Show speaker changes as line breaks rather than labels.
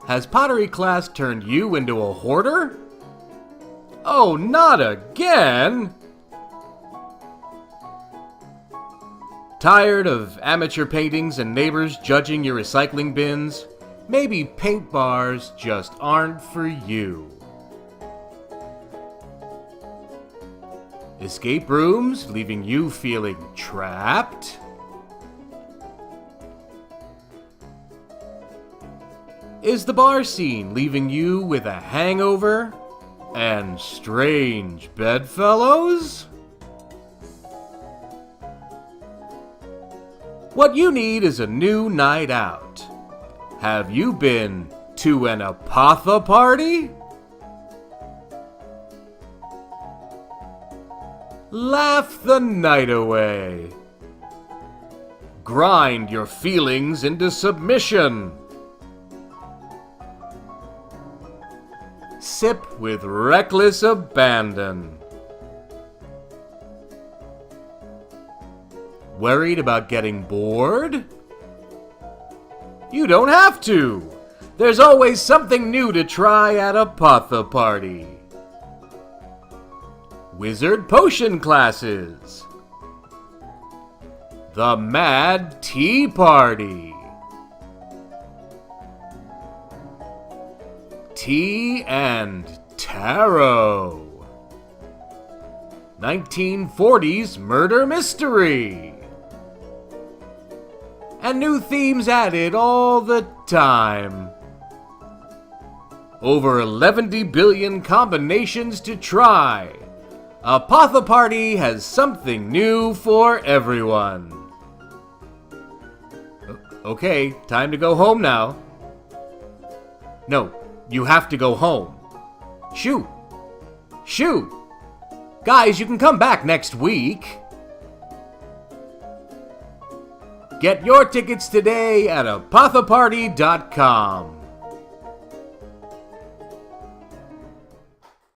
Has pottery class turned you into a hoarder? Oh, not again! Tired of amateur paintings and neighbors judging your recycling bins? Maybe paint bars just aren't for you. Escape rooms leaving you feeling trapped? Is the bar scene leaving you with a hangover and strange bedfellows? What you need is a new night out. Have you been to an Apotheparty? Laugh the night away. Grind your feelings into submission. Sip with reckless abandon. Worried about getting bored? You don't have to! There's always something new to try at Apotheparty. Wizard potion classes. The Mad Tea Party. Tea and Tarot. 1940s Murder Mystery. And new themes added all the time. Over 11 billion combinations to try. Apotheparty has something new for everyone. Okay, time to go home now. No, you have to go home. Shoot! Shoot! Guys, you can come back next week. Get your tickets today at apotheparty.com.